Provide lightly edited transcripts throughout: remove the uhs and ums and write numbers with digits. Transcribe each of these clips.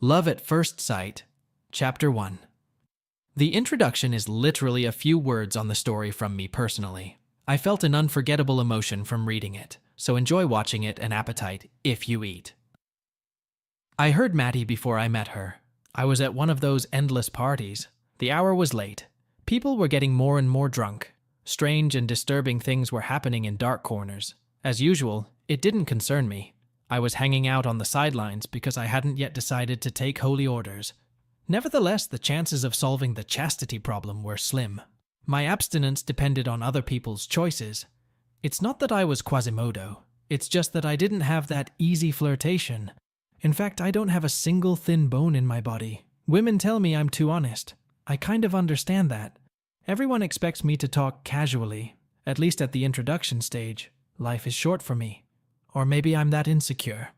Love at First Sight, Chapter 1. The introduction is literally a few words on the story from me personally. I felt an unforgettable emotion from reading it, so enjoy watching it and appetite if you eat. I heard Maddie before I met her. I was at one of those endless parties. The hour was late. People were getting more and more drunk. Strange and disturbing things were happening in dark corners. As usual, it didn't concern me. I was hanging out on the sidelines because I hadn't yet decided to take holy orders. Nevertheless, the chances of solving the chastity problem were slim. My abstinence depended on other people's choices. It's not that I was Quasimodo. It's just that I didn't have that easy flirtation. In fact, I don't have a single thin bone in my body. Women tell me I'm too honest. I kind of understand that. Everyone expects me to talk casually, at least at the introduction stage. Life is short for me. Or maybe I'm that insecure.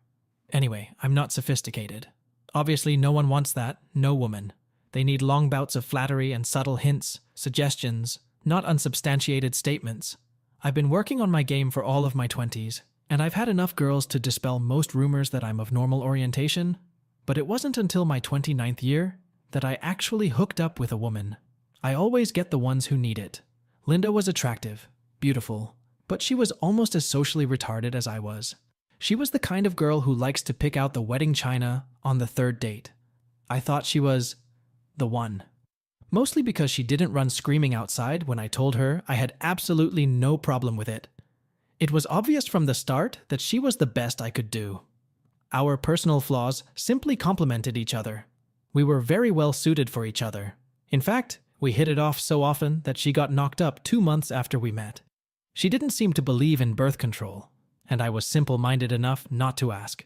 Anyway, I'm not sophisticated. Obviously, no one wants that, no woman. They need long bouts of flattery and subtle hints, suggestions, not unsubstantiated statements. I've been working on my game for all of my 20s, and I've had enough girls to dispel most rumors that I'm of normal orientation. But it wasn't until my 29th year that I actually hooked up with a woman. I always get the ones who need it. Linda was attractive, beautiful, but she was almost as socially retarded as I was. She was the kind of girl who likes to pick out the wedding china on the third date. I thought she was the one. Mostly because she didn't run screaming outside when I told her I had absolutely no problem with it. It was obvious from the start that she was the best I could do. Our personal flaws simply complemented each other. We were very well suited for each other. In fact, we hit it off so often that she got knocked up 2 months after we met. She didn't seem to believe in birth control, and I was simple-minded enough not to ask.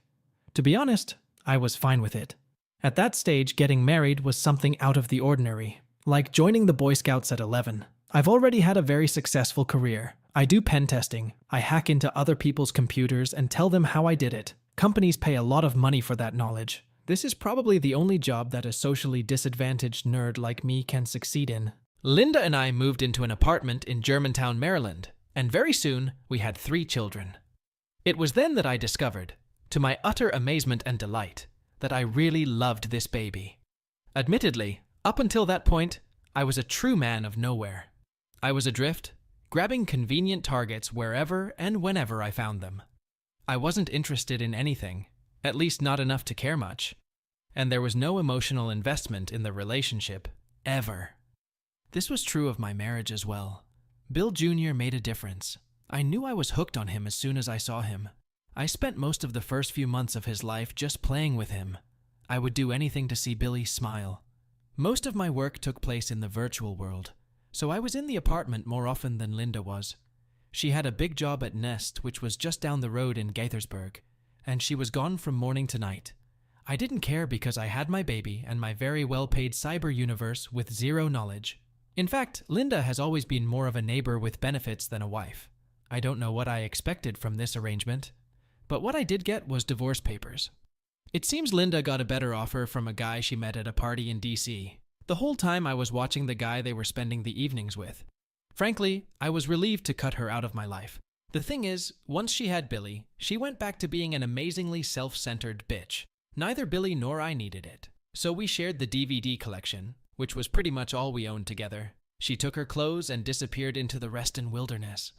To be honest, I was fine with it. At that stage, getting married was something out of the ordinary, like joining the Boy Scouts at 11. I've already had a very successful career. I do pen testing. I hack into other people's computers and tell them how I did it. Companies pay a lot of money for that knowledge. This is probably the only job that a socially disadvantaged nerd like me can succeed in. Linda and I moved into an apartment in Germantown, Maryland, and very soon we had 3 children. It was then that I discovered, to my utter amazement and delight, that I really loved this baby. Admittedly, up until that point, I was a true man of nowhere. I was adrift, grabbing convenient targets wherever and whenever I found them. I wasn't interested in anything, at least not enough to care much, and there was no emotional investment in the relationship, ever. This was true of my marriage as well. Bill Jr. made a difference. I knew I was hooked on him as soon as I saw him. I spent most of the first few months of his life just playing with him. I would do anything to see Billy smile. Most of my work took place in the virtual world, so I was in the apartment more often than Linda was. She had a big job at Nest, which was just down the road in Gaithersburg, and she was gone from morning to night. I didn't care because I had my baby and my very well-paid cyber universe with zero knowledge. In fact, Linda has always been more of a neighbor with benefits than a wife. I don't know what I expected from this arrangement, but what I did get was divorce papers. It seems Linda got a better offer from a guy she met at a party in DC. The whole time I was watching the guy they were spending the evenings with. Frankly, I was relieved to cut her out of my life. The thing is, once she had Billy, she went back to being an amazingly self-centered bitch. Neither Billy nor I needed it. So we shared the DVD collection, which was pretty much all we owned together. She took her clothes and disappeared into the Reston wilderness.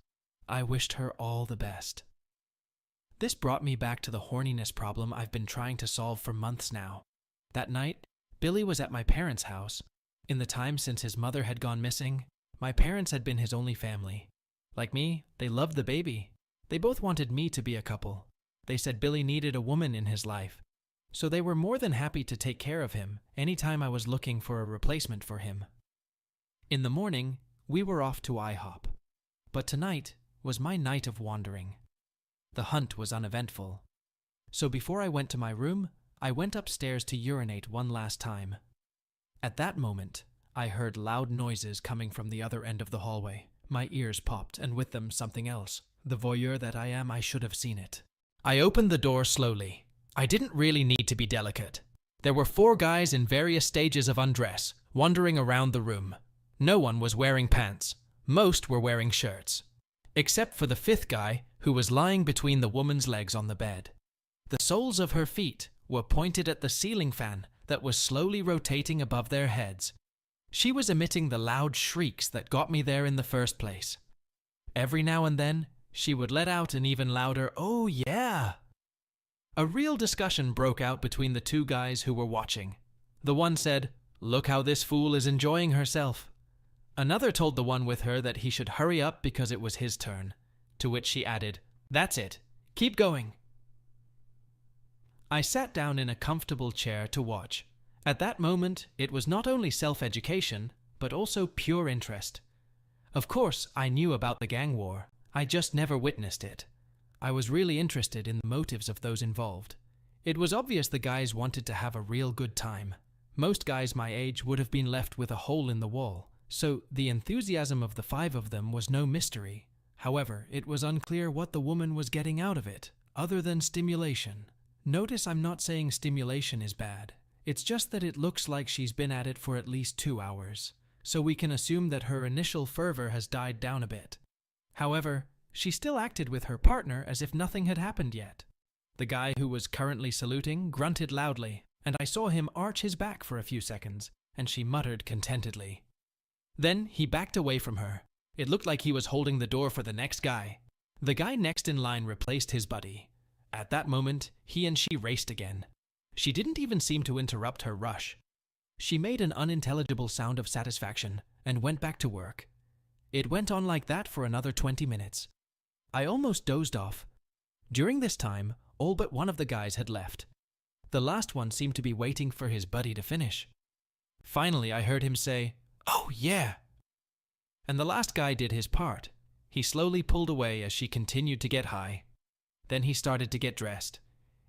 I wished her all the best. This brought me back to the horniness problem I've been trying to solve for months now. That night, Billy was at my parents' house. In the time since his mother had gone missing, my parents had been his only family. Like me, they loved the baby. They both wanted me to be a couple. They said Billy needed a woman in his life. So they were more than happy to take care of him anytime I was looking for a replacement for him. In the morning, we were off to IHOP. But tonight was my night of wandering. The hunt was uneventful. So before I went to my room, I went upstairs to urinate one last time. At that moment, I heard loud noises coming from the other end of the hallway. My ears popped, and with them something else. The voyeur that I am, I should have seen it. I opened the door slowly. I didn't really need to be delicate. There were 4 guys in various stages of undress, wandering around the room. No one was wearing pants. Most were wearing shirts. Except for the 5th guy, who was lying between the woman's legs on the bed. The soles of her feet were pointed at the ceiling fan that was slowly rotating above their heads. She was emitting the loud shrieks that got me there in the first place. Every now and then, she would let out an even louder, "Oh yeah!" A real discussion broke out between the two guys who were watching. The one said, "Look how this fool is enjoying herself." Another told the one with her that he should hurry up because it was his turn, to which she added, "That's it. Keep going." I sat down in a comfortable chair to watch. At that moment, it was not only self-education, but also pure interest. Of course, I knew about the gang war. I just never witnessed it. I was really interested in the motives of those involved. It was obvious the guys wanted to have a real good time. Most guys my age would have been left with a hole in the wall, so the enthusiasm of the 5 of them was no mystery. However, it was unclear what the woman was getting out of it, other than stimulation. Notice I'm not saying stimulation is bad. It's just that it looks like she's been at it for at least 2 hours, so we can assume that her initial fervor has died down a bit. However, she still acted with her partner as if nothing had happened yet. The guy who was currently saluting grunted loudly, and I saw him arch his back for a few seconds, and she muttered contentedly. Then he backed away from her. It looked like he was holding the door for the next guy. The guy next in line replaced his buddy. At that moment, he and she raced again. She didn't even seem to interrupt her rush. She made an unintelligible sound of satisfaction and went back to work. It went on like that for another 20 minutes. I almost dozed off. During this time, all but one of the guys had left. The last one seemed to be waiting for his buddy to finish. Finally, I heard him say, "Oh yeah!" And the last guy did his part. He slowly pulled away as she continued to get high. Then he started to get dressed.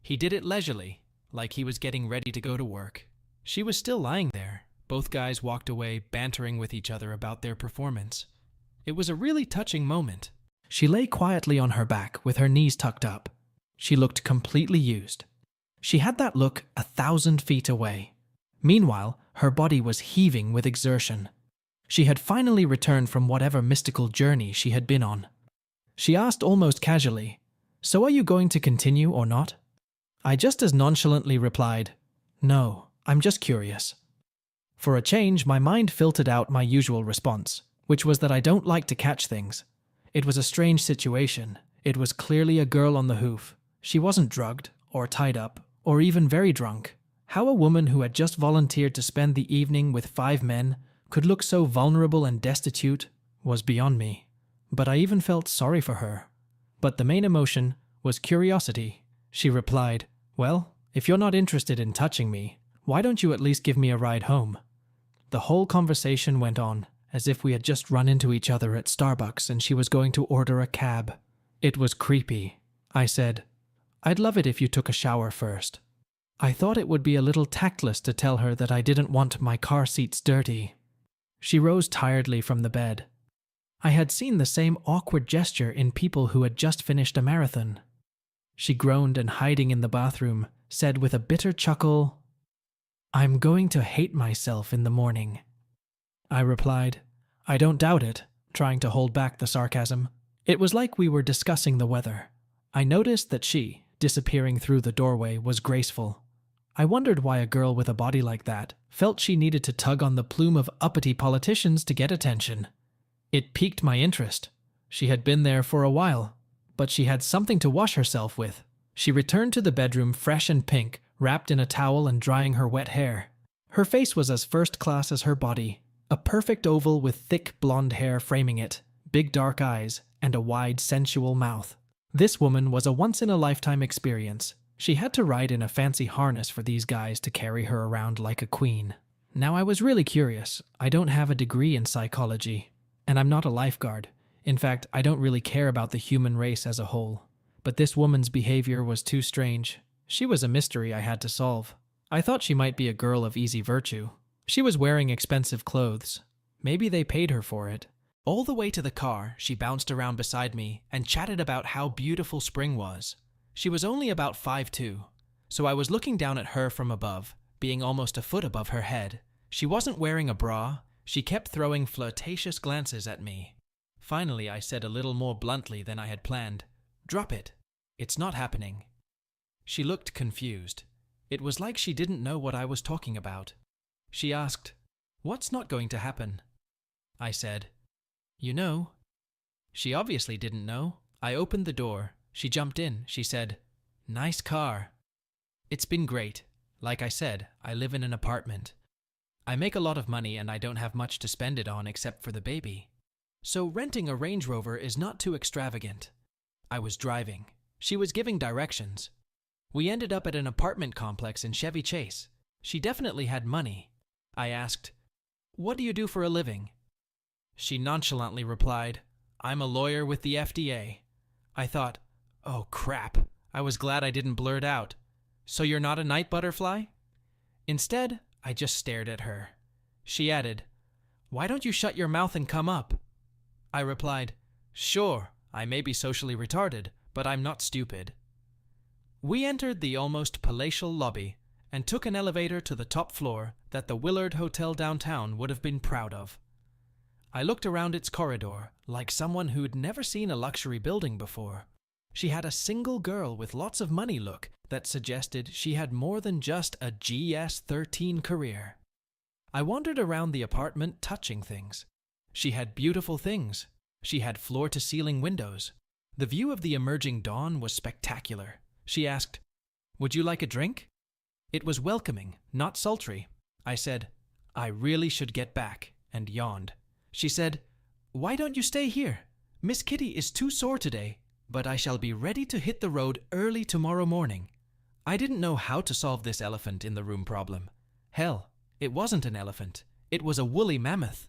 He did it leisurely, like he was getting ready to go to work. She was still lying there. Both guys walked away, bantering with each other about their performance. It was a really touching moment. She lay quietly on her back with her knees tucked up. She looked completely used. She had that look 1,000 feet away. Meanwhile, her body was heaving with exertion. She had finally returned from whatever mystical journey she had been on. She asked almost casually, "So are you going to continue or not?" I just as nonchalantly replied, "No, I'm just curious." For a change, my mind filtered out my usual response, which was that I don't like to catch things. It was a strange situation. It was clearly a girl on the hoof. She wasn't drugged, or tied up, or even very drunk. How a woman who had just volunteered to spend the evening with 5 men could look so vulnerable and destitute was beyond me. But I even felt sorry for her. But the main emotion was curiosity. She replied, "Well, if you're not interested in touching me, why don't you at least give me a ride home?" The whole conversation went on, as if we had just run into each other at Starbucks and she was going to order a cab. It was creepy. I said, "I'd love it if you took a shower first." I thought it would be a little tactless to tell her that I didn't want my car seats dirty. She rose tiredly from the bed. I had seen the same awkward gesture in people who had just finished a marathon. She groaned and, hiding in the bathroom, said with a bitter chuckle, "I'm going to hate myself in the morning." I replied, "I don't doubt it," trying to hold back the sarcasm. It was like we were discussing the weather. I noticed that she, disappearing through the doorway, was graceful. I wondered why a girl with a body like that felt she needed to tug on the plume of uppity politicians to get attention. It piqued my interest. She had been there for a while, but she had something to wash herself with. She returned to the bedroom fresh and pink, wrapped in a towel and drying her wet hair. Her face was as first class as her body, a perfect oval with thick blonde hair framing it, big dark eyes, and a wide, sensual mouth. This woman was a once-in-a-lifetime experience. She had to ride in a fancy harness for these guys to carry her around like a queen. Now I was really curious. I don't have a degree in psychology, and I'm not a lifeguard. In fact, I don't really care about the human race as a whole. But this woman's behavior was too strange. She was a mystery I had to solve. I thought she might be a girl of easy virtue. She was wearing expensive clothes. Maybe they paid her for it. All the way to the car, she bounced around beside me and chatted about how beautiful spring was. She was only about 5'2", so I was looking down at her from above, being almost a foot above her head. She wasn't wearing a bra. She kept throwing flirtatious glances at me. Finally, I said a little more bluntly than I had planned, "Drop it. It's not happening." She looked confused. It was like she didn't know what I was talking about. She asked, "What's not going to happen?" I said, "You know." She obviously didn't know. I opened the door. She jumped in. She said, "Nice car." It's been great. Like I said, I live in an apartment. I make a lot of money and I don't have much to spend it on except for the baby. So renting a Range Rover is not too extravagant. I was driving. She was giving directions. We ended up at an apartment complex in Chevy Chase. She definitely had money. I asked, "What do you do for a living?" She nonchalantly replied, "I'm a lawyer with the FDA." I thought, oh crap. I was glad I didn't blurt out, "So you're not a night butterfly?" Instead, I just stared at her. She added, "Why don't you shut your mouth and come up?" I replied, "Sure, I may be socially retarded, but I'm not stupid." We entered the almost palatial lobby and took an elevator to the top floor that the Willard Hotel downtown would have been proud of. I looked around its corridor like someone who'd never seen a luxury building before. She had a single girl with lots of money look that suggested she had more than just a GS-13 career. I wandered around the apartment touching things. She had beautiful things. She had floor-to-ceiling windows. The view of the emerging dawn was spectacular. She asked, "Would you like a drink?" It was welcoming, not sultry. I said, "I really should get back," and yawned. She said, "Why don't you stay here? Miss Kitty is too sore today, but I shall be ready to hit the road early tomorrow morning." I didn't know how to solve this elephant in the room problem. Hell, it wasn't an elephant. It was a woolly mammoth.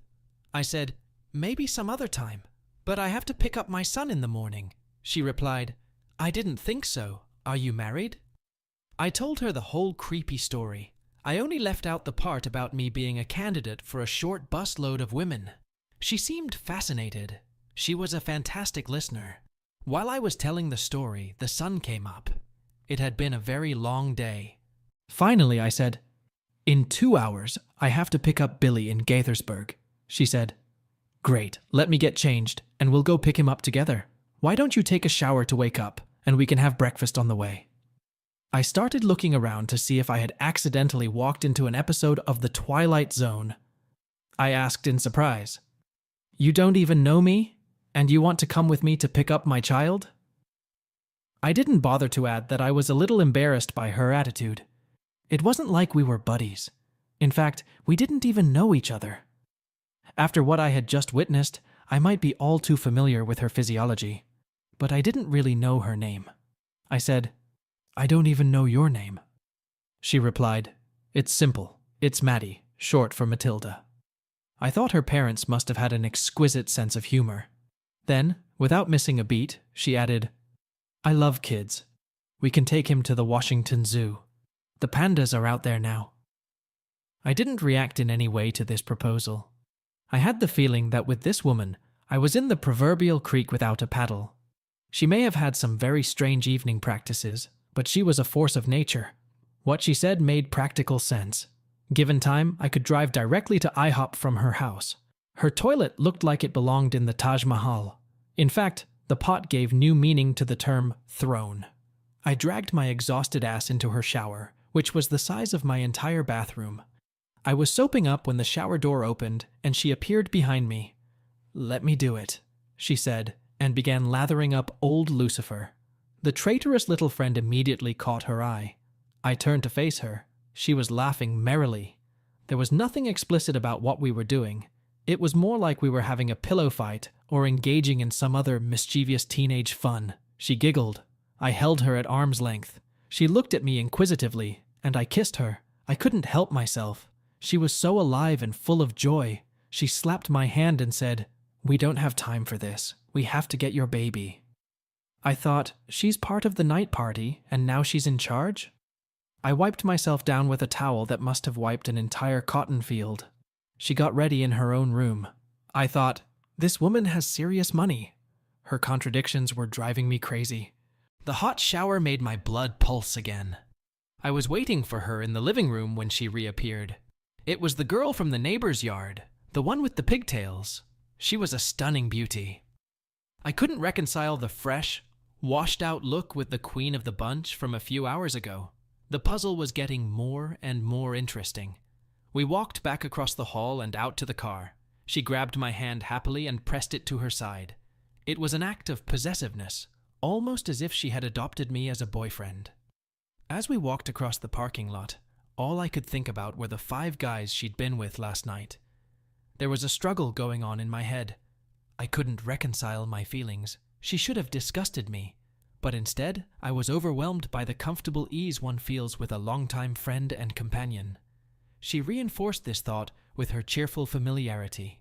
I said, "Maybe some other time, but I have to pick up my son in the morning." She replied, "I didn't think so. Are you married?" I told her the whole creepy story. I only left out the part about me being a candidate for a short busload of women. She seemed fascinated. She was a fantastic listener. While I was telling the story, the sun came up. It had been a very long day. Finally, I said, "In 2 hours, I have to pick up Billy in Gaithersburg." She said, "Great, let me get changed, and we'll go pick him up together. Why don't you take a shower to wake up, and we can have breakfast on the way?" I started looking around to see if I had accidentally walked into an episode of The Twilight Zone. I asked in surprise, "You don't even know me, and you want to come with me to pick up my child?" I didn't bother to add that I was a little embarrassed by her attitude. It wasn't like we were buddies. In fact, we didn't even know each other. After what I had just witnessed, I might be all too familiar with her physiology, but I didn't really know her name. I said, "I don't even know your name." She replied, "It's simple. It's Maddie, short for Matilda." I thought her parents must have had an exquisite sense of humor. Then, without missing a beat, she added, "I love kids. We can take him to the Washington Zoo. The pandas are out there now." I didn't react in any way to this proposal. I had the feeling that with this woman, I was in the proverbial creek without a paddle. She may have had some very strange evening practices, but she was a force of nature. What she said made practical sense. Given time, I could drive directly to IHOP from her house. Her toilet looked like it belonged in the Taj Mahal. In fact, the pot gave new meaning to the term throne. I dragged my exhausted ass into her shower, which was the size of my entire bathroom. I was soaping up when the shower door opened, and she appeared behind me. "Let me do it," she said, and began lathering up old Lucifer. The traitorous little friend immediately caught her eye. I turned to face her. She was laughing merrily. There was nothing explicit about what we were doing. It was more like we were having a pillow fight or engaging in some other mischievous teenage fun. She giggled. I held her at arm's length. She looked at me inquisitively, and I kissed her. I couldn't help myself. She was so alive and full of joy. She slapped my hand and said, "We don't have time for this. We have to get your baby." I thought, she's part of the night party, and now she's in charge? I wiped myself down with a towel that must have wiped an entire cotton field. She got ready in her own room. I thought, this woman has serious money. Her contradictions were driving me crazy. The hot shower made my blood pulse again. I was waiting for her in the living room when she reappeared. It was the girl from the neighbor's yard, the one with the pigtails. She was a stunning beauty. I couldn't reconcile the fresh, washed-out look with the queen of the bunch from a few hours ago. The puzzle was getting more and more interesting. We walked back across the hall and out to the car. She grabbed my hand happily and pressed it to her side. It was an act of possessiveness, almost as if she had adopted me as a boyfriend. As we walked across the parking lot, all I could think about were the 5 guys she'd been with last night. There was a struggle going on in my head. I couldn't reconcile my feelings. She should have disgusted me. But instead, I was overwhelmed by the comfortable ease one feels with a longtime friend and companion. She reinforced this thought with her cheerful familiarity.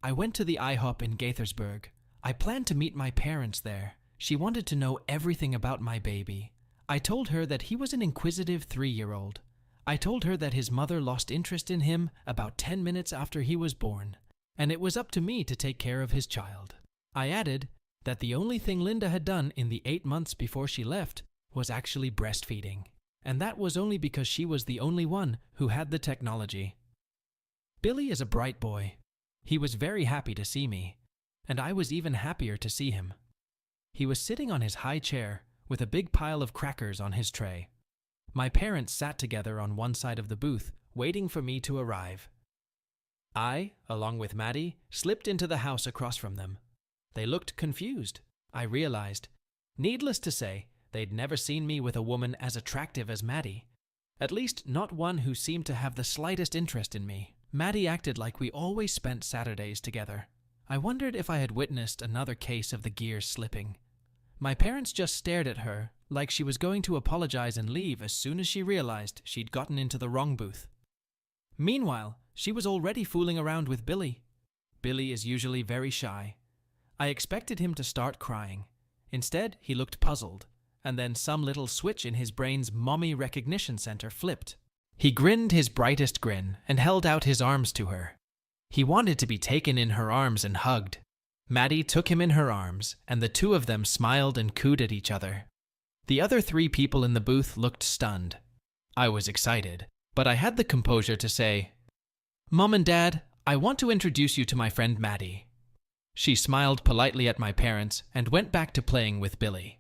I went to the IHOP in Gaithersburg. I planned to meet my parents there. She wanted to know everything about my baby. I told her that he was an inquisitive 3-year-old. I told her that his mother lost interest in him about 10 minutes after he was born, and it was up to me to take care of his child. I added that the only thing Linda had done in the 8 months before she left was actually breastfeeding, and that was only because she was the only one who had the technology. Billy is a bright boy. He was very happy to see me, and I was even happier to see him. He was sitting on his high chair with a big pile of crackers on his tray. My parents sat together on one side of the booth, waiting for me to arrive. I, along with Maddie, slipped into the house across from them. They looked confused, I realized. Needless to say, they'd never seen me with a woman as attractive as Maddie. At least not one who seemed to have the slightest interest in me. Maddie acted like we always spent Saturdays together. I wondered if I had witnessed another case of the gears slipping. My parents just stared at her, like she was going to apologize and leave as soon as she realized she'd gotten into the wrong booth. Meanwhile, she was already fooling around with Billy. Billy is usually very shy. I expected him to start crying. Instead, he looked puzzled, and then some little switch in his brain's mommy recognition center flipped. He grinned his brightest grin and held out his arms to her. He wanted to be taken in her arms and hugged. Maddie took him in her arms, and the two of them smiled and cooed at each other. The other 3 people in the booth looked stunned. I was excited, but I had the composure to say, "Mom and Dad, I want to introduce you to my friend Maddie." She smiled politely at my parents and went back to playing with Billy.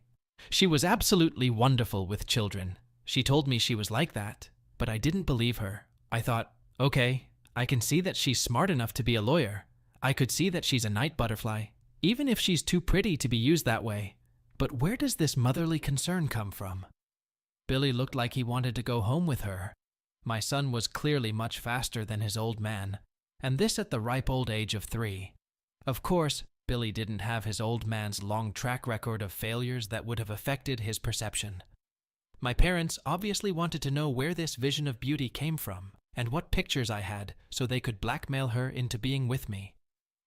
She was absolutely wonderful with children. She told me she was like that, but I didn't believe her. I thought, okay, I can see that she's smart enough to be a lawyer. I could see that she's a night butterfly, even if she's too pretty to be used that way. But where does this motherly concern come from? Billy looked like he wanted to go home with her. My son was clearly much faster than his old man, and this at the ripe old age of 3. Of course, Billy didn't have his old man's long track record of failures that would have affected his perception. My parents obviously wanted to know where this vision of beauty came from and what pictures I had so they could blackmail her into being with me.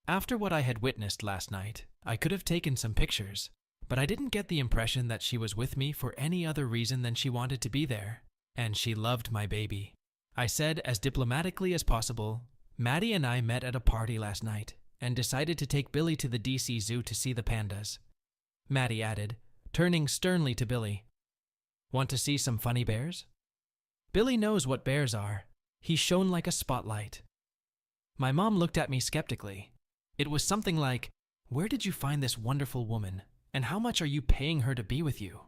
After what I had witnessed last night, I could have taken some pictures, but I didn't get the impression that she was with me for any other reason than she wanted to be there, and she loved my baby. I said as diplomatically as possible, "Maddie and I met at a party last night and decided to take Billy to the DC Zoo to see the pandas." Maddie added, turning sternly to Billy, "Want to see some funny bears?" Billy knows what bears are. He shone like a spotlight. My mom looked at me skeptically. It was something like, "Where did you find this wonderful woman, and how much are you paying her to be with you?"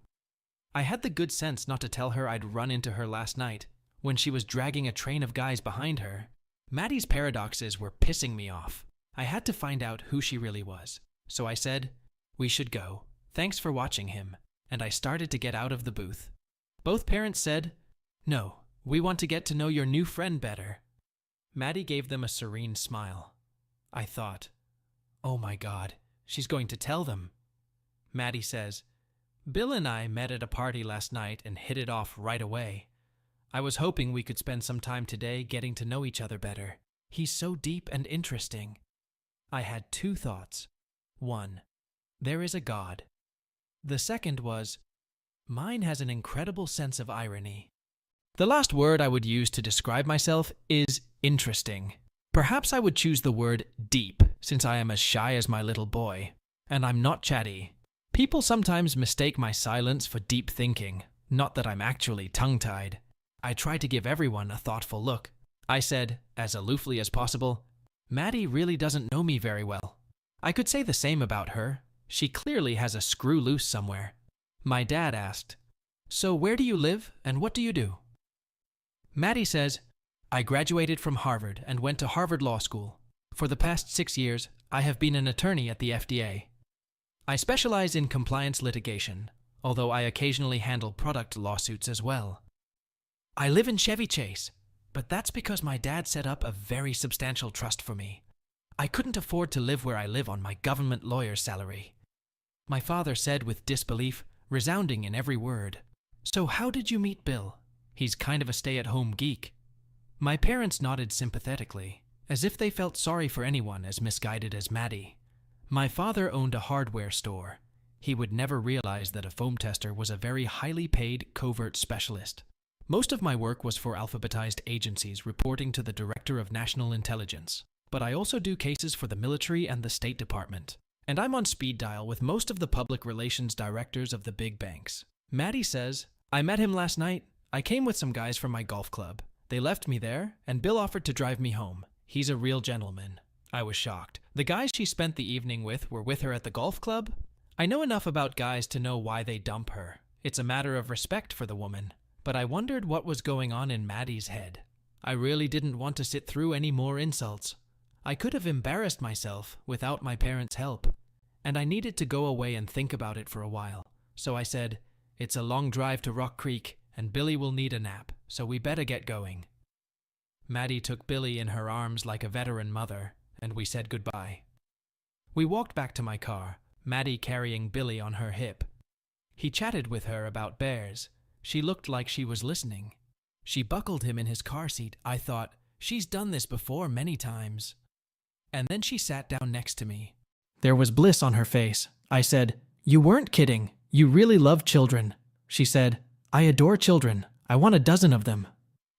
I had the good sense not to tell her I'd run into her last night, when she was dragging a train of guys behind her. Maddie's paradoxes were pissing me off. I had to find out who she really was. So I said, "We should go. Thanks for watching him," and I started to get out of the booth. Both parents said, "No, we want to get to know your new friend better." Maddie gave them a serene smile. I thought, oh my God, she's going to tell them. Maddie says, "Bill and I met at a party last night and hit it off right away. I was hoping we could spend some time today getting to know each other better. He's so deep and interesting." I had 2 thoughts. 1, there is a God. The second was, mine has an incredible sense of irony. The last word I would use to describe myself is interesting. Perhaps I would choose the word deep, since I am as shy as my little boy, and I'm not chatty. People sometimes mistake my silence for deep thinking, not that I'm actually tongue-tied. I try to give everyone a thoughtful look. I said, as aloofly as possible, "Maddie really doesn't know me very well." I could say the same about her. She clearly has a screw loose somewhere. My dad asked, So where do you live and what do you do? Maddie says, I graduated from Harvard and went to Harvard Law School. For the past 6 years, I have been an attorney at the FDA. I specialize in compliance litigation, although I occasionally handle product lawsuits as well. I live in Chevy Chase, but that's because my dad set up a very substantial trust for me. I couldn't afford to live where I live on my government lawyer's salary. My father said with disbelief, resounding in every word. So how did you meet Bill? He's kind of a stay-at-home geek. My parents nodded sympathetically, as if they felt sorry for anyone as misguided as Maddie. My father owned a hardware store. He would never realize that a foam tester was a very highly paid covert specialist. Most of my work was for alphabetized agencies reporting to the Director of National Intelligence, but I also do cases for the military and the State Department. And I'm on speed dial with most of the public relations directors of the big banks. Maddie says, I met him last night. I came with some guys from my golf club. They left me there, and Bill offered to drive me home. He's a real gentleman. I was shocked. The guys she spent the evening with were with her at the golf club? I know enough about guys to know why they dump her. It's a matter of respect for the woman. But I wondered what was going on in Maddie's head. I really didn't want to sit through any more insults. I could have embarrassed myself without my parents' help, and I needed to go away and think about it for a while. So I said, it's a long drive to Rock Creek, and Billy will need a nap, so we better get going. Maddie took Billy in her arms like a veteran mother, and we said goodbye. We walked back to my car, Maddie carrying Billy on her hip. He chatted with her about bears. She looked like she was listening. She buckled him in his car seat. I thought, she's done this before many times. And then she sat down next to me. There was bliss on her face. I said, you weren't kidding. You really love children. She said, I adore children. I want a dozen of them.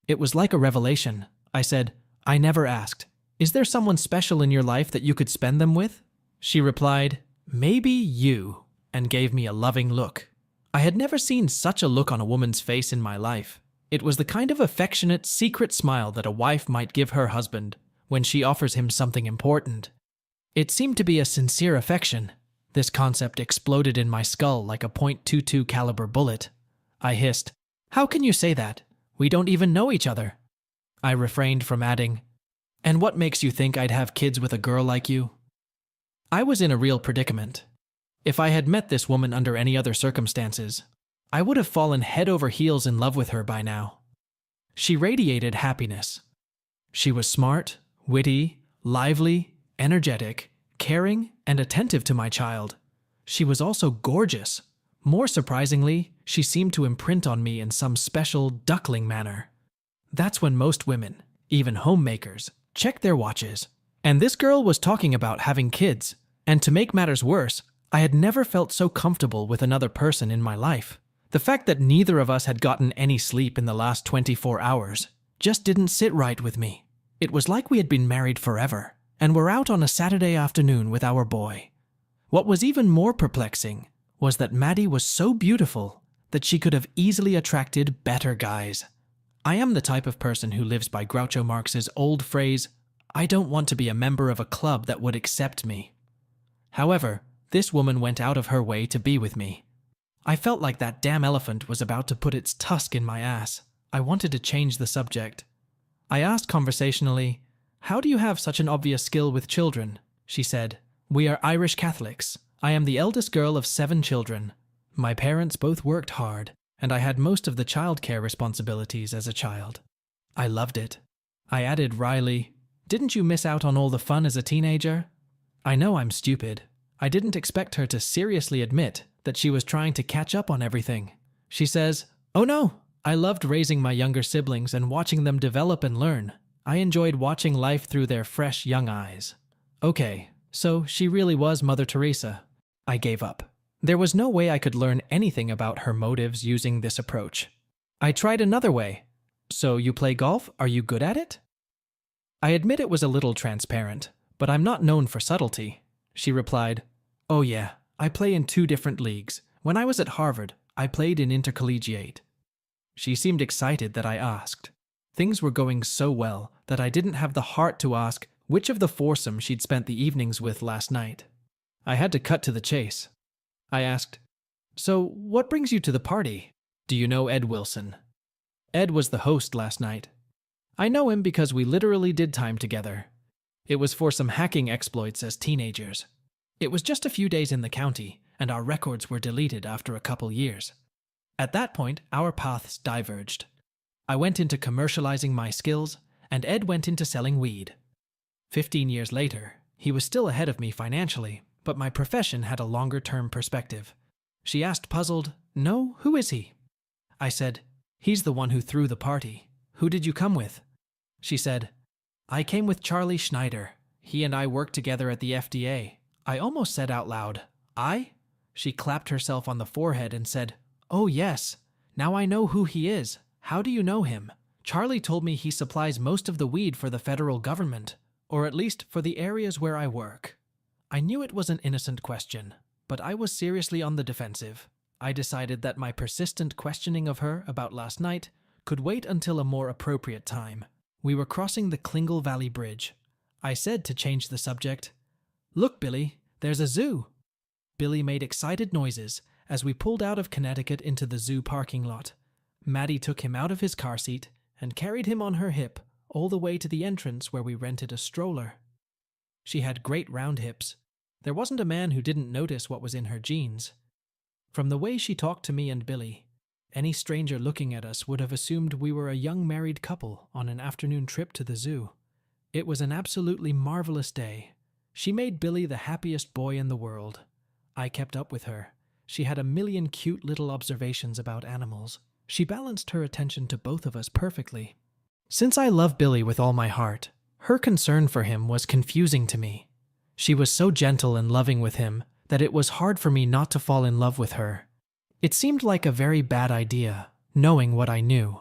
It was like a revelation. I said, I never asked. Is there someone special in your life that you could spend them with? She replied, maybe you, and gave me a loving look. I had never seen such a look on a woman's face in my life. It was the kind of affectionate, secret smile that a wife might give her husband when she offers him something important. It seemed to be a sincere affection. This concept exploded in my skull like a .22 caliber bullet. I hissed, how can you say that? We don't even know each other. I refrained from adding, and what makes you think I'd have kids with a girl like you? I was in a real predicament. If I had met this woman under any other circumstances, I would have fallen head over heels in love with her by now. She radiated happiness. She was smart, witty, lively, energetic, caring, and attentive to my child. She was also gorgeous. More surprisingly, she seemed to imprint on me in some special, duckling manner. That's when most women, even homemakers, check their watches. And this girl was talking about having kids. And to make matters worse, I had never felt so comfortable with another person in my life. The fact that neither of us had gotten any sleep in the last 24 hours just didn't sit right with me. It was like we had been married forever, and were out on a Saturday afternoon with our boy. What was even more perplexing was that Maddie was so beautiful that she could have easily attracted better guys. I am the type of person who lives by Groucho Marx's old phrase, I don't want to be a member of a club that would accept me. However, this woman went out of her way to be with me. I felt like that damn elephant was about to put its tusk in my ass. I wanted to change the subject. I asked conversationally, how do you have such an obvious skill with children? She said, we are Irish Catholics. I am the eldest girl of 7 children. My parents both worked hard, and I had most of the childcare responsibilities as a child. I loved it. I added wryly, didn't you miss out on all the fun as a teenager? I know I'm stupid. I didn't expect her to seriously admit that she was trying to catch up on everything. She says, oh no, I loved raising my younger siblings and watching them develop and learn. I enjoyed watching life through their fresh young eyes. Okay, so she really was Mother Teresa. I gave up. There was no way I could learn anything about her motives using this approach. I tried another way. So you play golf? Are you good at it? I admit it was a little transparent, but I'm not known for subtlety. She replied, oh yeah, I play in 2 different leagues. When I was at Harvard, I played in intercollegiate. She seemed excited that I asked. Things were going so well that I didn't have the heart to ask which of the foursome she'd spent the evenings with last night. I had to cut to the chase. I asked, so what brings you to the party? Do you know Ed Wilson? Ed was the host last night. I know him because we literally did time together. It was for some hacking exploits as teenagers. It was just a few days in the county, and our records were deleted after a couple years. At that point, our paths diverged. I went into commercializing my skills, and Ed went into selling weed. 15 years later, he was still ahead of me financially, but my profession had a longer-term perspective. She asked puzzled, "No, who is he?" I said, "He's the one who threw the party. Who did you come with?" She said, "I came with Charlie Schneider. He and I worked together at the FDA. I almost said out loud, "I?" She clapped herself on the forehead and said, "Oh yes, now I know who he is. How do you know him?" Charlie told me he supplies most of the weed for the federal government, or at least for the areas where I work. I knew it was an innocent question, but I was seriously on the defensive. I decided that my persistent questioning of her about last night could wait until a more appropriate time. We were crossing the Klingle Valley Bridge. I said to change the subject, "Look, Billy, there's a zoo." Billy made excited noises as we pulled out of Connecticut into the zoo parking lot. Maddie took him out of his car seat and carried him on her hip all the way to the entrance where we rented a stroller. She had great round hips. There wasn't a man who didn't notice what was in her jeans. From the way she talked to me and Billy, any stranger looking at us would have assumed we were a young married couple on an afternoon trip to the zoo. It was an absolutely marvelous day. She made Billy the happiest boy in the world. I kept up with her. She had a million cute little observations about animals. She balanced her attention to both of us perfectly. Since I love Billy with all my heart, her concern for him was confusing to me. She was so gentle and loving with him that it was hard for me not to fall in love with her. It seemed like a very bad idea, knowing what I knew.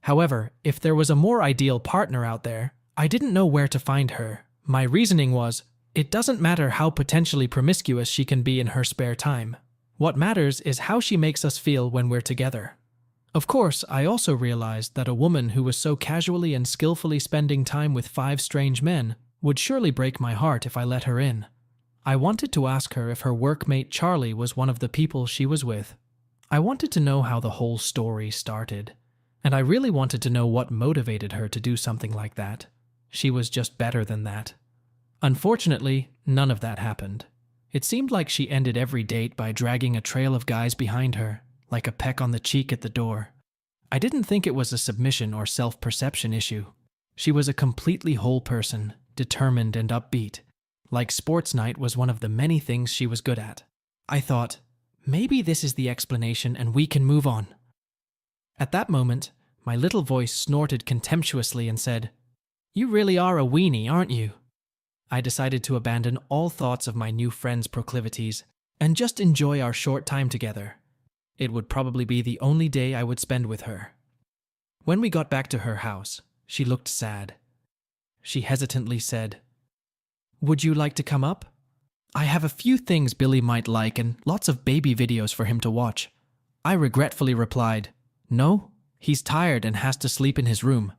However, if there was a more ideal partner out there, I didn't know where to find her. My reasoning was, it doesn't matter how potentially promiscuous she can be in her spare time. What matters is how she makes us feel when we're together. Of course, I also realized that a woman who was so casually and skillfully spending time with 5 strange men would surely break my heart if I let her in. I wanted to ask her if her workmate Charlie was one of the people she was with. I wanted to know how the whole story started, and I really wanted to know what motivated her to do something like that. She was just better than that. Unfortunately, none of that happened. It seemed like she ended every date by dragging a trail of guys behind her, like a peck on the cheek at the door. I didn't think it was a submission or self-perception issue. She was a completely whole person, determined and upbeat. Like sports night was one of the many things she was good at. I thought, maybe this is the explanation and we can move on. At that moment, my little voice snorted contemptuously and said, "You really are a weenie, aren't you?" I decided to abandon all thoughts of my new friend's proclivities and just enjoy our short time together. It would probably be the only day I would spend with her. When we got back to her house, she looked sad. She hesitantly said, "Would you like to come up? I have a few things Billy might like and lots of baby videos for him to watch." I regretfully replied, "No, he's tired and has to sleep in his room."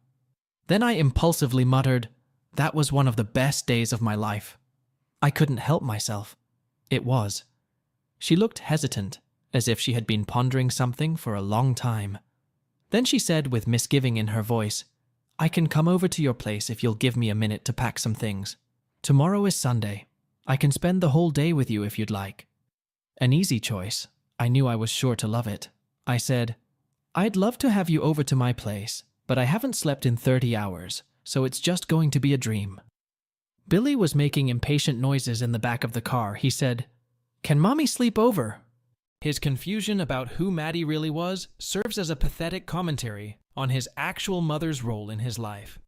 Then I impulsively muttered, "That was one of the best days of my life." I couldn't help myself. It was. She looked hesitant, as if she had been pondering something for a long time. Then she said with misgiving in her voice, "I can come over to your place if you'll give me a minute to pack some things. Tomorrow is Sunday. I can spend the whole day with you if you'd like." An easy choice. I knew I was sure to love it. I said, "I'd love to have you over to my place, but I haven't slept in 30 hours, so it's just going to be a dream." Billy was making impatient noises in the back of the car. He said, "Can Mommy sleep over?" His confusion about who Maddie really was serves as a pathetic commentary on his actual mother's role in his life.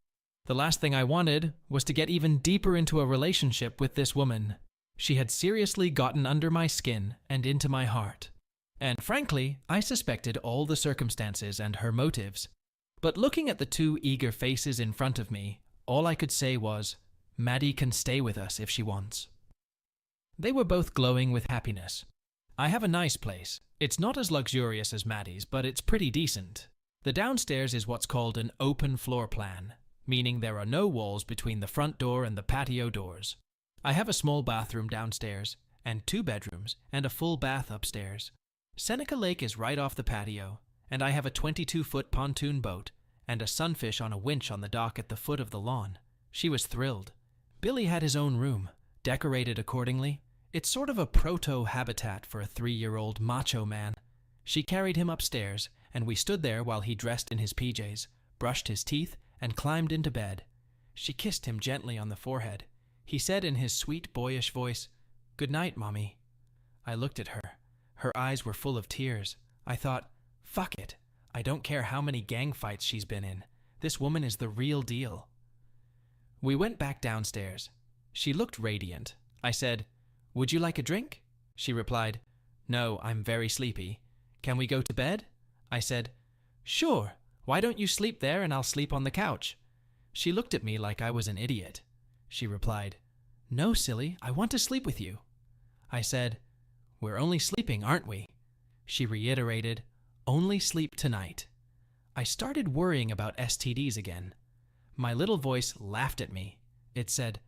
The last thing I wanted was to get even deeper into a relationship with this woman. She had seriously gotten under my skin and into my heart. And frankly, I suspected all the circumstances and her motives. But looking at the 2 eager faces in front of me, all I could say was, Maddie can stay with us if she wants. They were both glowing with happiness. I have a nice place. It's not as luxurious as Maddie's, but it's pretty decent. The downstairs is what's called an open floor plan, meaning there are no walls between the front door and the patio doors. I have a small bathroom downstairs, and 2 bedrooms, and a full bath upstairs. Seneca Lake is right off the patio, and I have a 22-foot pontoon boat and a sunfish on a winch on the dock at the foot of the lawn. She was thrilled. Billy had his own room, decorated accordingly. It's sort of a proto-habitat for a 3-year-old macho man. She carried him upstairs, and we stood there while he dressed in his PJs, brushed his teeth, and climbed into bed. She kissed him gently on the forehead. He said in his sweet, boyish voice, "Good night, Mommy." I looked at her. Her eyes were full of tears. I thought, fuck it. I don't care how many gang fights she's been in. This woman is the real deal. We went back downstairs. She looked radiant. I said, "Would you like a drink?" She replied, "No, I'm very sleepy. Can we go to bed?" I said, "Sure. Why don't you sleep there and I'll sleep on the couch?" She looked at me like I was an idiot. She replied, "No, silly, I want to sleep with you." I said, "We're only sleeping, aren't we?" She reiterated, "Only sleep tonight." I started worrying about STDs again. My little voice laughed at me. It said,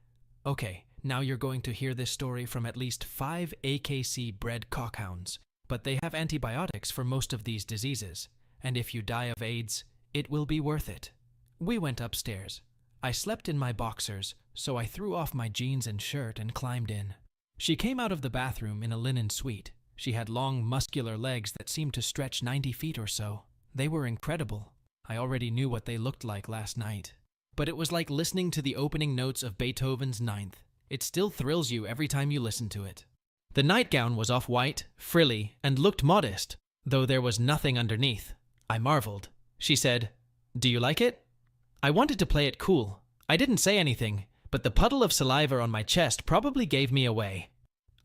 "Okay, now you're going to hear this story from at least 5 AKC-bred cockhounds, but they have antibiotics for most of these diseases, and if you die of AIDS, it will be worth it." We went upstairs. I slept in my boxers, so I threw off my jeans and shirt and climbed in. She came out of the bathroom in a linen suite. She had long, muscular legs that seemed to stretch 90 feet or so. They were incredible. I already knew what they looked like last night. But it was like listening to the opening notes of Beethoven's Ninth. It still thrills you every time you listen to it. The nightgown was off-white, frilly, and looked modest, though there was nothing underneath. I marveled. She said, "Do you like it?" I wanted to play it cool. I didn't say anything, but the puddle of saliva on my chest probably gave me away.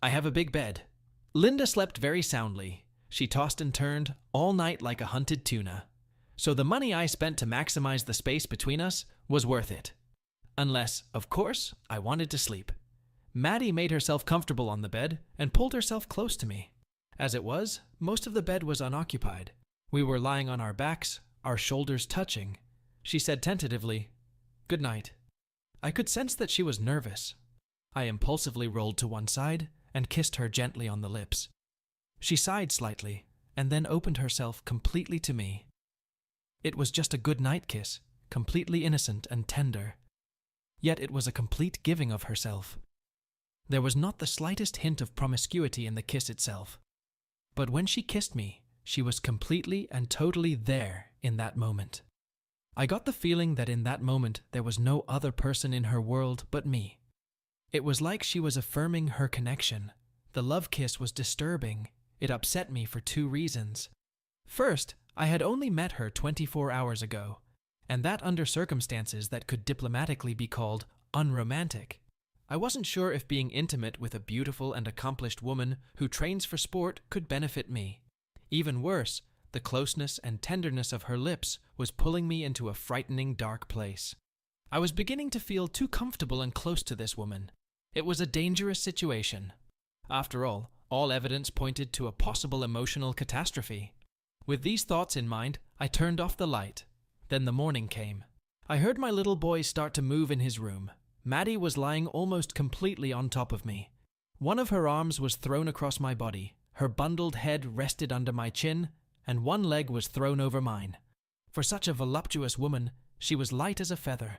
I have a big bed. Linda slept very soundly. She tossed and turned all night like a hunted tuna. So the money I spent to maximize the space between us was worth it. Unless, of course, I wanted to sleep. Maddie made herself comfortable on the bed and pulled herself close to me. As it was, most of the bed was unoccupied. We were lying on our backs, our shoulders touching. She said tentatively, "Good night." I could sense that she was nervous. I impulsively rolled to one side and kissed her gently on the lips. She sighed slightly and then opened herself completely to me. It was just a good night kiss, completely innocent and tender. Yet it was a complete giving of herself. There was not the slightest hint of promiscuity in the kiss itself. But when she kissed me, she was completely and totally there in that moment. I got the feeling that in that moment there was no other person in her world but me. It was like she was affirming her connection. The love kiss was disturbing. It upset me for 2 reasons. First, I had only met her 24 hours ago, and that under circumstances that could diplomatically be called unromantic. I wasn't sure if being intimate with a beautiful and accomplished woman who trains for sport could benefit me. Even worse, the closeness and tenderness of her lips was pulling me into a frightening dark place. I was beginning to feel too comfortable and close to this woman. It was a dangerous situation. After all evidence pointed to a possible emotional catastrophe. With these thoughts in mind, I turned off the light. Then the morning came. I heard my little boy start to move in his room. Maddie was lying almost completely on top of me. One of her arms was thrown across my body. Her bundled head rested under my chin, and one leg was thrown over mine. For such a voluptuous woman, she was light as a feather.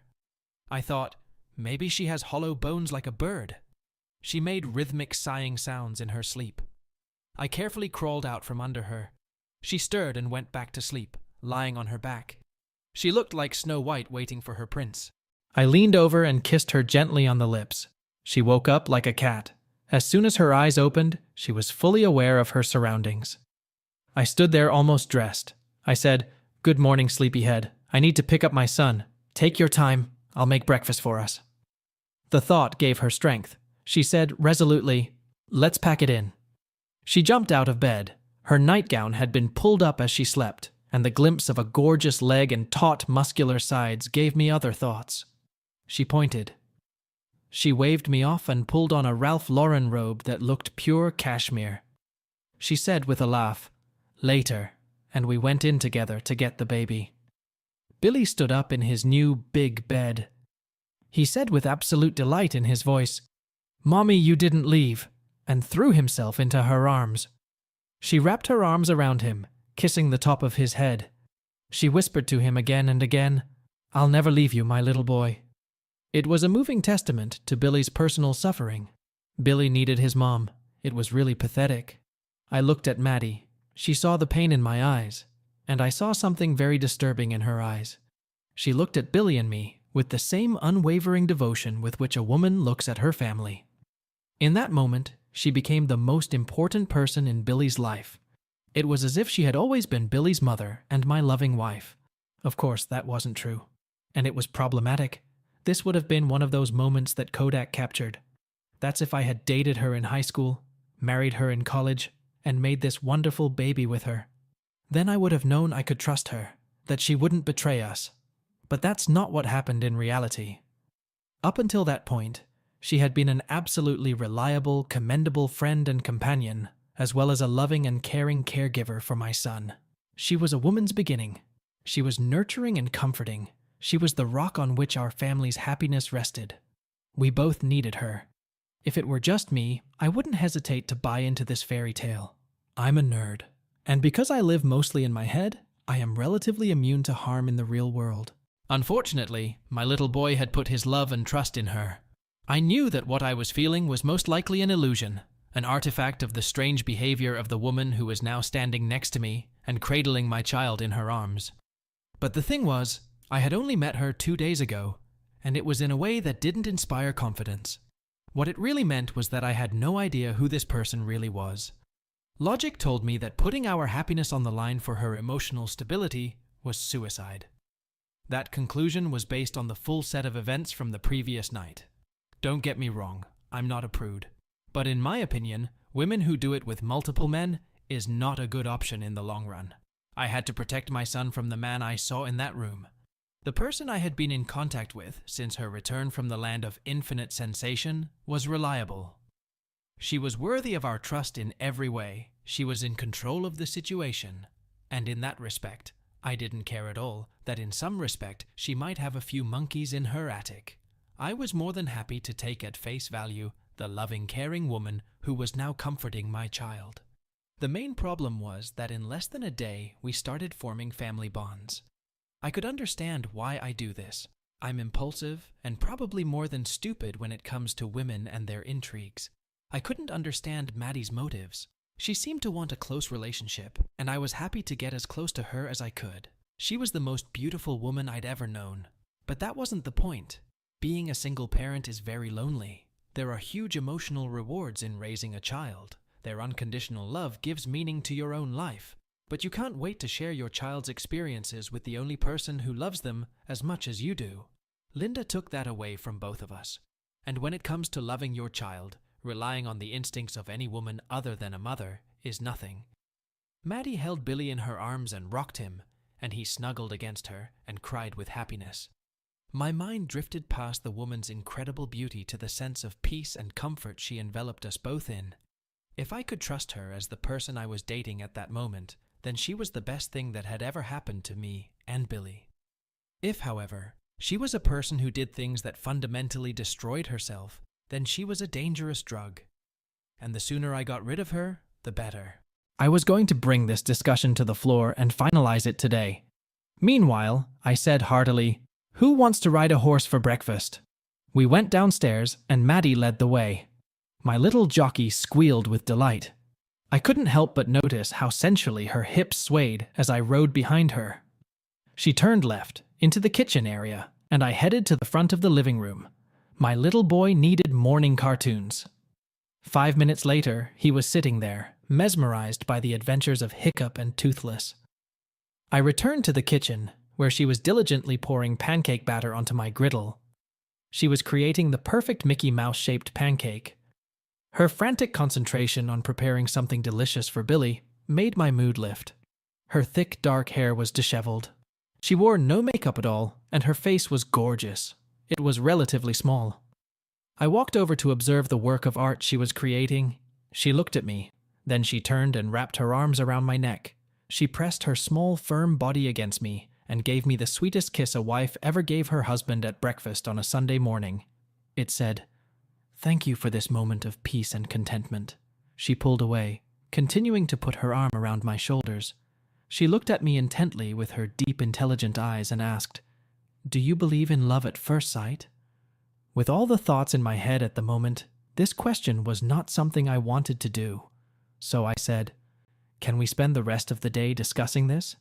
I thought, maybe she has hollow bones like a bird. She made rhythmic sighing sounds in her sleep. I carefully crawled out from under her. She stirred and went back to sleep, lying on her back. She looked like Snow White waiting for her prince. I leaned over and kissed her gently on the lips. She woke up like a cat. As soon as her eyes opened, she was fully aware of her surroundings. I stood there almost dressed. I said, "Good morning, sleepyhead. I need to pick up my son. Take your time. I'll make breakfast for us." The thought gave her strength. She said resolutely, "Let's pack it in." She jumped out of bed. Her nightgown had been pulled up as she slept, and the glimpse of a gorgeous leg and taut, muscular sides gave me other thoughts. She pointed. She waved me off and pulled on a Ralph Lauren robe that looked pure cashmere. She said with a laugh, "Later," and we went in together to get the baby. Billy stood up in his new big bed. He said with absolute delight in his voice, "Mommy, you didn't leave," and threw himself into her arms. She wrapped her arms around him, kissing the top of his head. She whispered to him again and again, "I'll never leave you, my little boy." It was a moving testament to Billy's personal suffering. Billy needed his mom. It was really pathetic. I looked at Maddie. She saw the pain in my eyes, and I saw something very disturbing in her eyes. She looked at Billy and me with the same unwavering devotion with which a woman looks at her family. In that moment, she became the most important person in Billy's life. It was as if she had always been Billy's mother and my loving wife. Of course, that wasn't true. And it was problematic. This would have been one of those moments that Kodak captured. That's if I had dated her in high school, married her in college, and made this wonderful baby with her. Then I would have known I could trust her, that she wouldn't betray us. But that's not what happened in reality. Up until that point, she had been an absolutely reliable, commendable friend and companion, as well as a loving and caring caregiver for my son. She was a woman's beginning. She was nurturing and comforting. She was the rock on which our family's happiness rested. We both needed her. If it were just me, I wouldn't hesitate to buy into this fairy tale. I'm a nerd. And because I live mostly in my head, I am relatively immune to harm in the real world. Unfortunately, my little boy had put his love and trust in her. I knew that what I was feeling was most likely an illusion, an artifact of the strange behavior of the woman who was now standing next to me and cradling my child in her arms. But the thing was, I had only met her 2 days ago, and it was in a way that didn't inspire confidence. What it really meant was that I had no idea who this person really was. Logic told me that putting our happiness on the line for her emotional stability was suicide. That conclusion was based on the full set of events from the previous night. Don't get me wrong, I'm not a prude. But in my opinion, women who do it with multiple men is not a good option in the long run. I had to protect my son from the man I saw in that room. The person I had been in contact with since her return from the land of infinite sensation was reliable. She was worthy of our trust in every way. She was in control of the situation. And in that respect, I didn't care at all that in some respect she might have a few monkeys in her attic. I was more than happy to take at face value the loving, caring woman who was now comforting my child. The main problem was that in less than a day we started forming family bonds. I could understand why I do this. I'm impulsive and probably more than stupid when it comes to women and their intrigues. I couldn't understand Maddie's motives. She seemed to want a close relationship, and I was happy to get as close to her as I could. She was the most beautiful woman I'd ever known. But that wasn't the point. Being a single parent is very lonely. There are huge emotional rewards in raising a child. Their unconditional love gives meaning to your own life. But you can't wait to share your child's experiences with the only person who loves them as much as you do. Linda took that away from both of us. And when it comes to loving your child, relying on the instincts of any woman other than a mother is nothing. Maddie held Billy in her arms and rocked him, and he snuggled against her and cried with happiness. My mind drifted past the woman's incredible beauty to the sense of peace and comfort she enveloped us both in. If I could trust her as the person I was dating at that moment, then she was the best thing that had ever happened to me and Billy. If, however, she was a person who did things that fundamentally destroyed herself, then she was a dangerous drug. And the sooner I got rid of her, the better. I was going to bring this discussion to the floor and finalize it today. Meanwhile, I said heartily, "Who wants to ride a horse for breakfast?" We went downstairs and Maddie led the way. My little jockey squealed with delight. I couldn't help but notice how sensually her hips swayed as I rode behind her. She turned left, into the kitchen area, and I headed to the front of the living room. My little boy needed morning cartoons. 5 minutes later, he was sitting there, mesmerized by the adventures of Hiccup and Toothless. I returned to the kitchen, where she was diligently pouring pancake batter onto my griddle. She was creating the perfect Mickey Mouse-shaped pancake. Her frantic concentration on preparing something delicious for Billy made my mood lift. Her thick, dark hair was disheveled. She wore no makeup at all, and her face was gorgeous. It was relatively small. I walked over to observe the work of art she was creating. She looked at me. Then she turned and wrapped her arms around my neck. She pressed her small, firm body against me and gave me the sweetest kiss a wife ever gave her husband at breakfast on a Sunday morning. It said, "Thank you for this moment of peace and contentment." She pulled away, continuing to put her arm around my shoulders. She looked at me intently with her deep, intelligent eyes and asked, "Do you believe in love at first sight?" With all the thoughts in my head at the moment, this question was not something I wanted to do. So I said, "Can we spend the rest of the day discussing this?"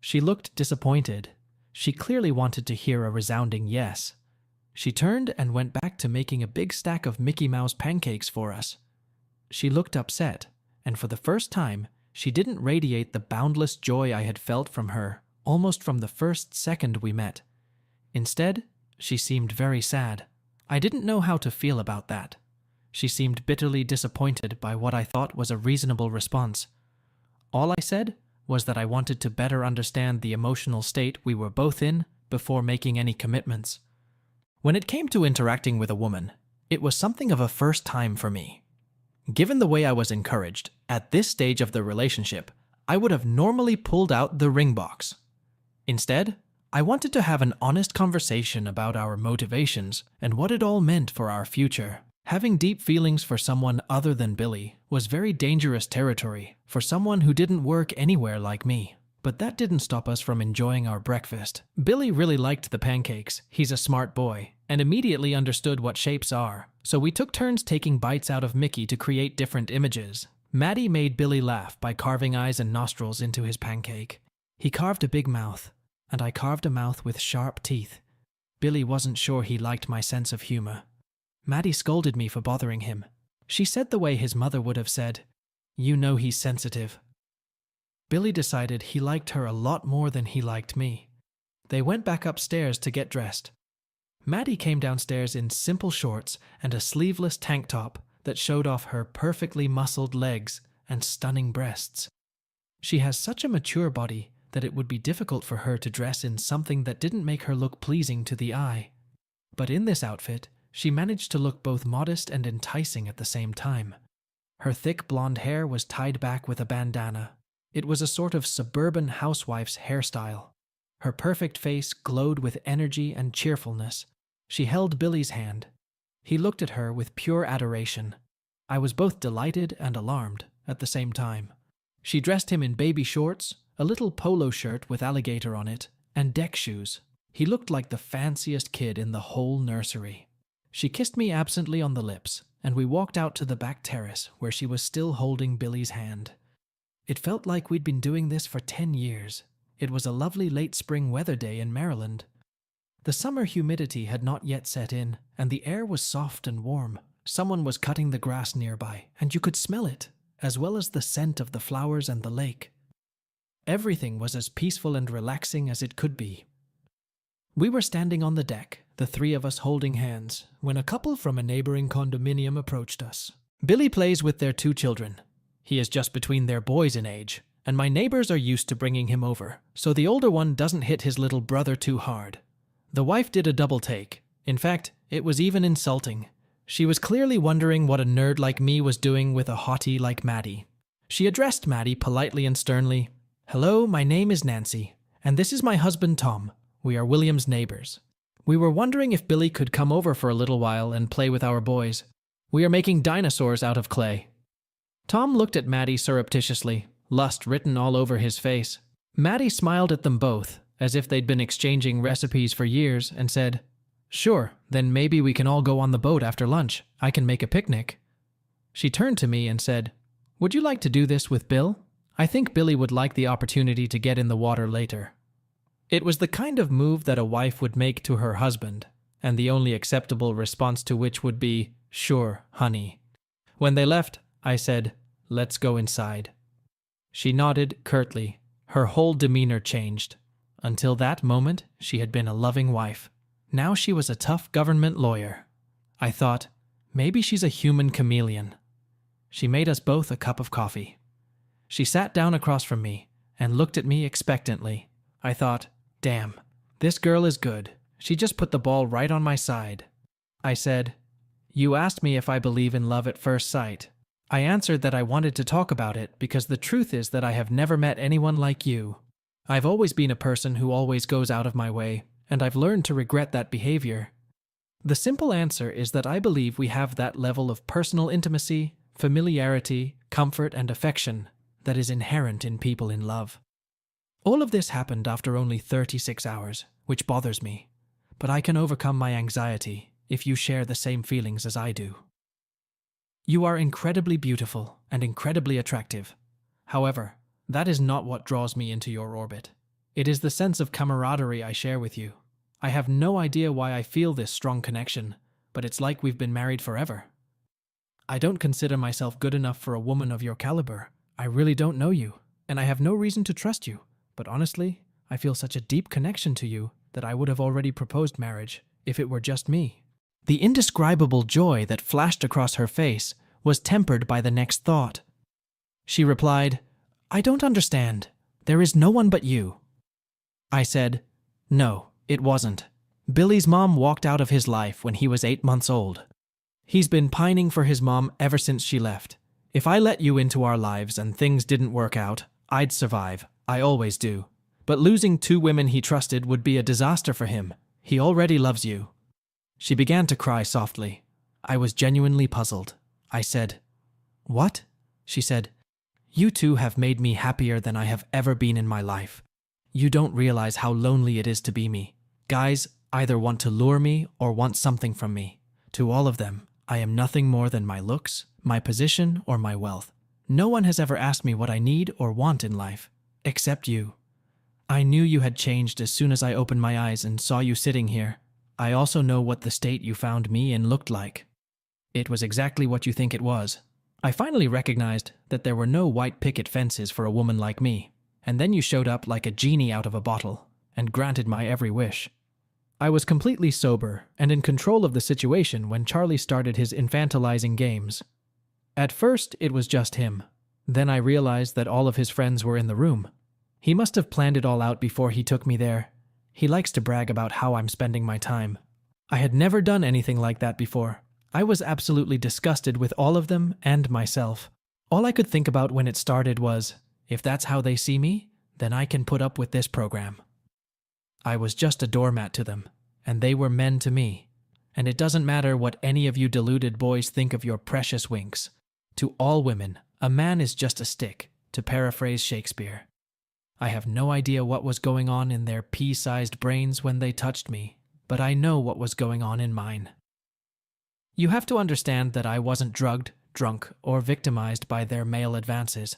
She looked disappointed. She clearly wanted to hear a resounding yes. She turned and went back to making a big stack of Mickey Mouse pancakes for us. She looked upset, and for the first time, she didn't radiate the boundless joy I had felt from her almost from the first second we met. Instead, she seemed very sad. I didn't know how to feel about that. She seemed bitterly disappointed by what I thought was a reasonable response. All I said was that I wanted to better understand the emotional state we were both in before making any commitments. When it came to interacting with a woman, it was something of a first time for me. Given the way I was encouraged, at this stage of the relationship, I would have normally pulled out the ring box. Instead, I wanted to have an honest conversation about our motivations and what it all meant for our future. Having deep feelings for someone other than Billy was very dangerous territory for someone who didn't work anywhere like me. But that didn't stop us from enjoying our breakfast. Billy really liked the pancakes. He's a smart boy and immediately understood what shapes are. So we took turns taking bites out of Mickey to create different images. Maddie made Billy laugh by carving eyes and nostrils into his pancake. He carved a big mouth, and I carved a mouth with sharp teeth. Billy wasn't sure he liked my sense of humor. Maddie scolded me for bothering him. She said the way his mother would have said, "You know he's sensitive." Billy decided he liked her a lot more than he liked me. They went back upstairs to get dressed. Maddie came downstairs in simple shorts and a sleeveless tank top that showed off her perfectly muscled legs and stunning breasts. She has such a mature body that it would be difficult for her to dress in something that didn't make her look pleasing to the eye. But in this outfit, she managed to look both modest and enticing at the same time. Her thick blonde hair was tied back with a bandana. It was a sort of suburban housewife's hairstyle. Her perfect face glowed with energy and cheerfulness. She held Billy's hand. He looked at her with pure adoration. I was both delighted and alarmed at the same time. She dressed him in baby shorts, a little polo shirt with alligator on it, and deck shoes. He looked like the fanciest kid in the whole nursery. She kissed me absently on the lips, and we walked out to the back terrace where she was still holding Billy's hand. It felt like we'd been doing this for 10 years. It was a lovely late spring weather day in Maryland. The summer humidity had not yet set in, and the air was soft and warm. Someone was cutting the grass nearby, and you could smell it, as well as the scent of the flowers and the lake. Everything was as peaceful and relaxing as it could be. We were standing on the deck, the three of us holding hands, when a couple from a neighboring condominium approached us. Billy plays with their 2 children. He is just between their boys in age, and my neighbors are used to bringing him over, so the older one doesn't hit his little brother too hard. The wife did a double take. In fact, it was even insulting. She was clearly wondering what a nerd like me was doing with a hottie like Maddie. She addressed Maddie politely and sternly. "Hello, my name is Nancy, and this is my husband Tom. We are William's neighbors. We were wondering if Billy could come over for a little while and play with our boys. We are making dinosaurs out of clay." Tom looked at Maddie surreptitiously, lust written all over his face. Maddie smiled at them both, as if they'd been exchanging recipes for years, and said, "Sure, then maybe we can all go on the boat after lunch. I can make a picnic." She turned to me and said, "Would you like to do this with Bill? I think Billy would like the opportunity to get in the water later." It was the kind of move that a wife would make to her husband, and the only acceptable response to which would be, "Sure, honey." When they left, I said, "Let's go inside." She nodded curtly. Her whole demeanor changed. Until that moment, she had been a loving wife. Now she was a tough government lawyer. I thought, maybe she's a human chameleon. She made us both a cup of coffee. She sat down across from me and looked at me expectantly. I thought, damn, this girl is good. She just put the ball right on my side. I said, "You asked me if I believe in love at first sight." I answered that I wanted to talk about it because the truth is that I have never met anyone like you. I've always been a person who always goes out of my way, and I've learned to regret that behavior. The simple answer is that I believe we have that level of personal intimacy, familiarity, comfort, and affection that is inherent in people in love. All of this happened after only 36 hours, which bothers me. But I can overcome my anxiety if you share the same feelings as I do. You are incredibly beautiful and incredibly attractive. However, that is not what draws me into your orbit. It is the sense of camaraderie I share with you. I have no idea why I feel this strong connection, but it's like we've been married forever. I don't consider myself good enough for a woman of your caliber. I really don't know you, and I have no reason to trust you. But honestly, I feel such a deep connection to you that I would have already proposed marriage if it were just me. The indescribable joy that flashed across her face was tempered by the next thought. She replied, "I don't understand. There is no one but you." I said, "No, it wasn't. Billy's mom walked out of his life when he was 8 months old. He's been pining for his mom ever since she left. If I let you into our lives and things didn't work out, I'd survive. I always do. But losing 2 women he trusted would be a disaster for him. He already loves you." She began to cry softly. I was genuinely puzzled. I said, "What?" She said, "You two have made me happier than I have ever been in my life. You don't realize how lonely it is to be me. Guys either want to lure me or want something from me. To all of them, I am nothing more than my looks, my position, or my wealth. No one has ever asked me what I need or want in life, except you. I knew you had changed as soon as I opened my eyes and saw you sitting here. I also know what the state you found me in looked like. It was exactly what you think it was. I finally recognized that there were no white picket fences for a woman like me, and then you showed up like a genie out of a bottle and granted my every wish." I was completely sober and in control of the situation when Charlie started his infantilizing games. At first, it was just him. Then I realized that all of his friends were in the room. He must have planned it all out before he took me there. He likes to brag about how I'm spending my time. I had never done anything like that before. I was absolutely disgusted with all of them and myself. All I could think about when it started was, if that's how they see me, then I can put up with this program. I was just a doormat to them, and they were men to me. And it doesn't matter what any of you deluded boys think of your precious winks. To all women, a man is just a stick, to paraphrase Shakespeare. I have no idea what was going on in their pea-sized brains when they touched me, but I know what was going on in mine. You have to understand that I wasn't drugged, drunk, or victimized by their male advances.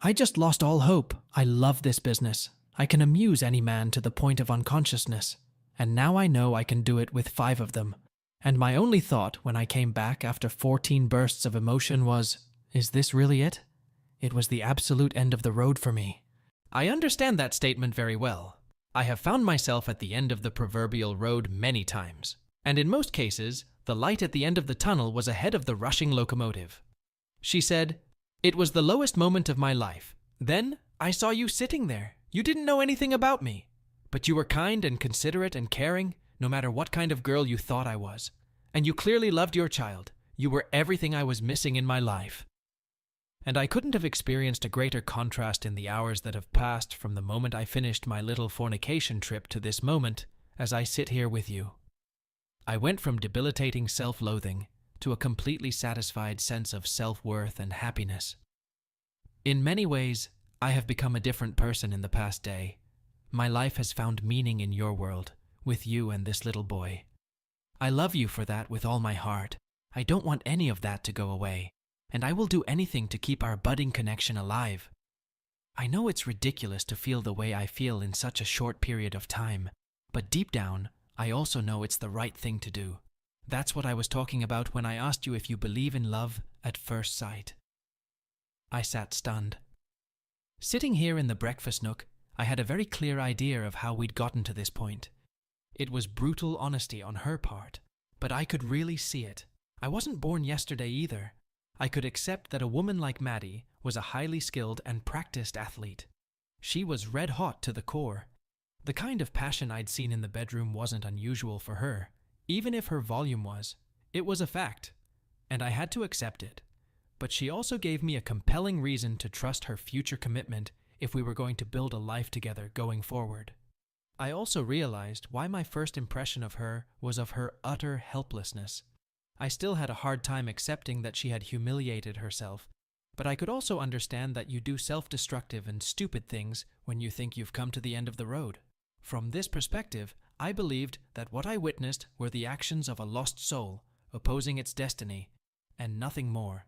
I just lost all hope. I love this business. I can amuse any man to the point of unconsciousness. And now I know I can do it with 5 of them. And my only thought when I came back after 14 bursts of emotion was, is this really it? It was the absolute end of the road for me. I understand that statement very well. I have found myself at the end of the proverbial road many times. And in most cases, the light at the end of the tunnel was ahead of the rushing locomotive. She said, "It was the lowest moment of my life. Then I saw you sitting there. You didn't know anything about me. But you were kind and considerate and caring, no matter what kind of girl you thought I was. And you clearly loved your child. You were everything I was missing in my life." And I couldn't have experienced a greater contrast in the hours that have passed from the moment I finished my little fornication trip to this moment as I sit here with you. I went from debilitating self-loathing to a completely satisfied sense of self-worth and happiness. In many ways, I have become a different person in the past day. My life has found meaning in your world, with you and this little boy. I love you for that with all my heart. I don't want any of that to go away, and I will do anything to keep our budding connection alive. I know it's ridiculous to feel the way I feel in such a short period of time, but deep down, I also know it's the right thing to do. That's what I was talking about when I asked you if you believe in love at first sight. I sat stunned. Sitting here in the breakfast nook, I had a very clear idea of how we'd gotten to this point. It was brutal honesty on her part, but I could really see it. I wasn't born yesterday either. I could accept that a woman like Maddie was a highly skilled and practiced athlete. She was red hot to the core. The kind of passion I'd seen in the bedroom wasn't unusual for her, even if her volume was. It was a fact, and I had to accept it. But she also gave me a compelling reason to trust her future commitment if we were going to build a life together going forward. I also realized why my first impression of her was of her utter helplessness. I still had a hard time accepting that she had humiliated herself, but I could also understand that you do self-destructive and stupid things when you think you've come to the end of the road. From this perspective, I believed that what I witnessed were the actions of a lost soul, opposing its destiny, and nothing more.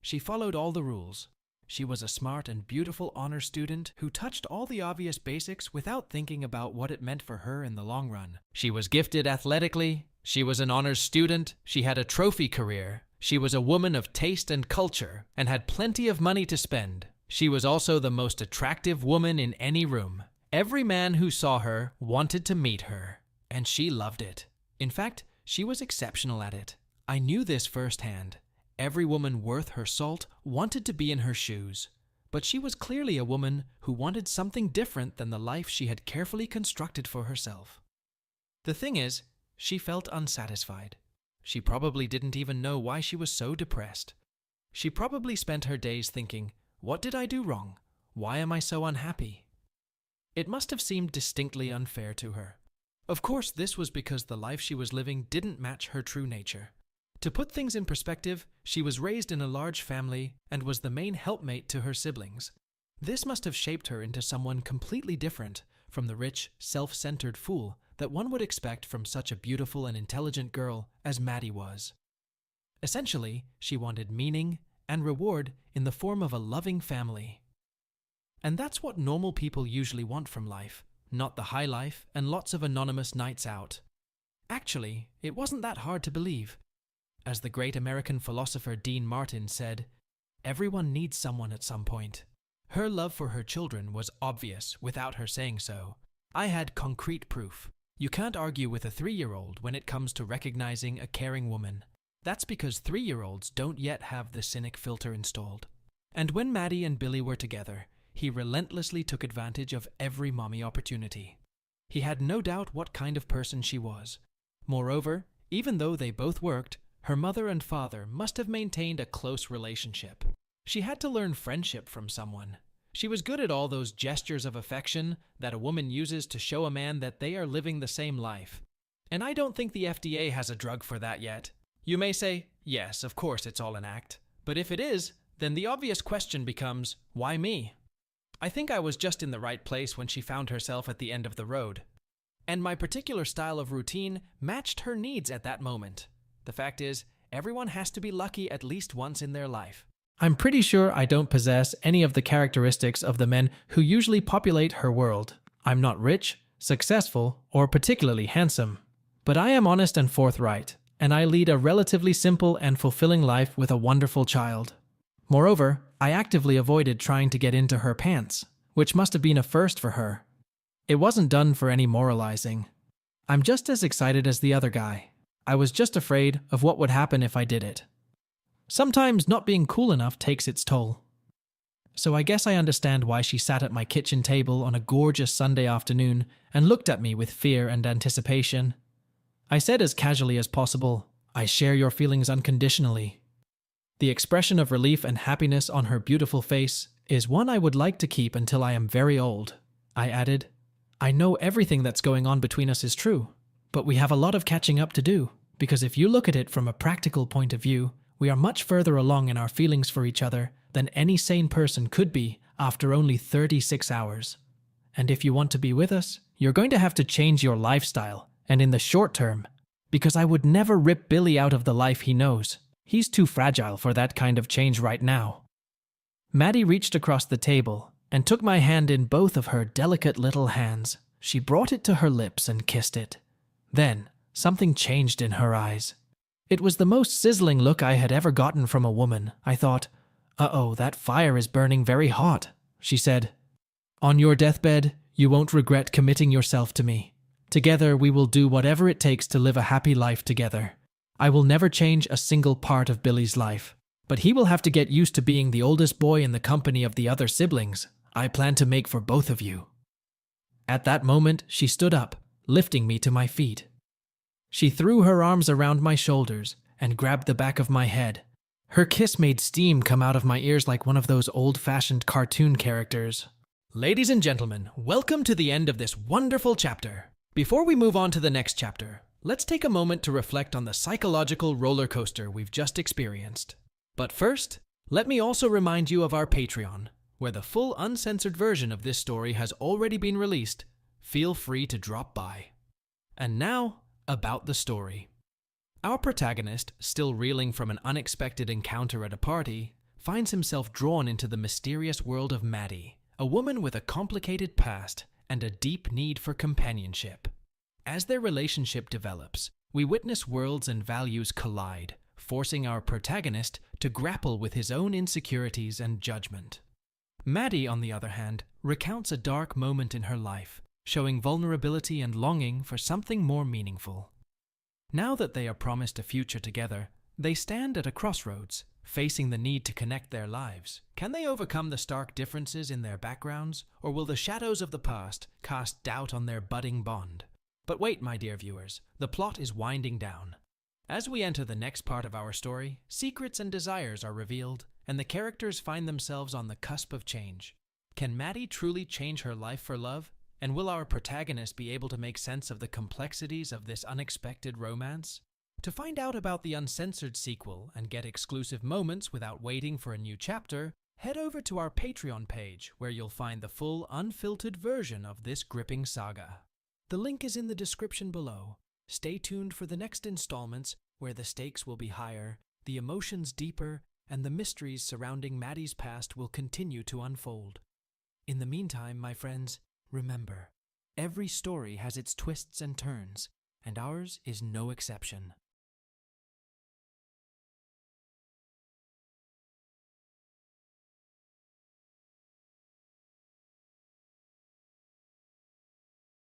She followed all the rules. She was a smart and beautiful honor student who touched all the obvious basics without thinking about what it meant for her in the long run. She was gifted athletically. She was an honors student. She had a trophy career. She was a woman of taste and culture and had plenty of money to spend. She was also the most attractive woman in any room. Every man who saw her wanted to meet her, and she loved it. In fact, she was exceptional at it. I knew this firsthand. Every woman worth her salt wanted to be in her shoes, but she was clearly a woman who wanted something different than the life she had carefully constructed for herself. The thing is, she felt unsatisfied. She probably didn't even know why she was so depressed. She probably spent her days thinking, "What did I do wrong? Why am I so unhappy?" It must have seemed distinctly unfair to her. Of course, this was because the life she was living didn't match her true nature. To put things in perspective, she was raised in a large family and was the main helpmate to her siblings. This must have shaped her into someone completely different from the rich, self-centered fool that one would expect from such a beautiful and intelligent girl as Maddie was. Essentially, she wanted meaning and reward in the form of a loving family. And that's what normal people usually want from life, not the high life and lots of anonymous nights out. Actually, it wasn't that hard to believe. As the great American philosopher Dean Martin said, "Everyone needs someone at some point." Her love for her children was obvious without her saying so. I had concrete proof. You can't argue with a 3-year-old when it comes to recognizing a caring woman. That's because 3-year-olds don't yet have the cynic filter installed. And when Maddie and Billy were together, he relentlessly took advantage of every mommy opportunity. He had no doubt what kind of person she was. Moreover, even though they both worked, her mother and father must have maintained a close relationship. She had to learn friendship from someone. She was good at all those gestures of affection that a woman uses to show a man that they are living the same life. And I don't think the FDA has a drug for that yet. You may say, yes, of course it's all an act. But if it is, then the obvious question becomes, why me? I think I was just in the right place when she found herself at the end of the road. And my particular style of routine matched her needs at that moment. The fact is, everyone has to be lucky at least once in their life. I'm pretty sure I don't possess any of the characteristics of the men who usually populate her world. I'm not rich, successful, or particularly handsome. But I am honest and forthright, and I lead a relatively simple and fulfilling life with a wonderful child. Moreover, I actively avoided trying to get into her pants, which must have been a first for her. It wasn't done for any moralizing. I'm just as excited as the other guy. I was just afraid of what would happen if I did it. Sometimes not being cool enough takes its toll. So I guess I understand why she sat at my kitchen table on a gorgeous Sunday afternoon and looked at me with fear and anticipation. I said as casually as possible, "I share your feelings unconditionally." The expression of relief and happiness on her beautiful face is one I would like to keep until I am very old. I added, "I know everything that's going on between us is true, but we have a lot of catching up to do, because if you look at it from a practical point of view, we are much further along in our feelings for each other than any sane person could be after only 36 hours. And if you want to be with us, you're going to have to change your lifestyle, and in the short term, because I would never rip Billy out of the life he knows. He's too fragile for that kind of change right now." Maddie reached across the table and took my hand in both of her delicate little hands. She brought it to her lips and kissed it. Then, something changed in her eyes. It was the most sizzling look I had ever gotten from a woman. I thought, "Uh-oh, that fire is burning very hot," she said. "On your deathbed, you won't regret committing yourself to me. Together, we will do whatever it takes to live a happy life together. I will never change a single part of Billy's life, but he will have to get used to being the oldest boy in the company of the other siblings. I plan to make for both of you." At that moment, she stood up, lifting me to my feet. She threw her arms around my shoulders and grabbed the back of my head. Her kiss made steam come out of my ears like one of those old-fashioned cartoon characters. Ladies and gentlemen, welcome to the end of this wonderful chapter. Before we move on to the next chapter, let's take a moment to reflect on the psychological roller coaster we've just experienced. But first, Let me also remind you of our Patreon, where the full uncensored version of this story has already been released. Feel free to drop by. And now, about the story. Our protagonist, still reeling from an unexpected encounter at a party, finds himself drawn into the mysterious world of Maddie, a woman with a complicated past and a deep need for companionship. As their relationship develops, we witness worlds and values collide, forcing our protagonist to grapple with his own insecurities and judgment. Maddie, on the other hand, recounts a dark moment in her life, showing vulnerability and longing for something more meaningful. Now that they are promised a future together, they stand at a crossroads, facing the need to connect their lives. Can they overcome the stark differences in their backgrounds, or will the shadows of the past cast doubt on their budding bond? But wait, my dear viewers, the plot is winding down. As we enter the next part of our story, secrets and desires are revealed, and the characters find themselves on the cusp of change. Can Maddie truly change her life for love? And will our protagonist be able to make sense of the complexities of this unexpected romance? To find out about the uncensored sequel and get exclusive moments without waiting for a new chapter, head over to our Patreon page, where you'll find the full, unfiltered version of this gripping saga. The link is in the description below. Stay tuned for the next installments, where the stakes will be higher, the emotions deeper, and the mysteries surrounding Maddie's past will continue to unfold. In the meantime, my friends, remember, every story has its twists and turns, and ours is no exception.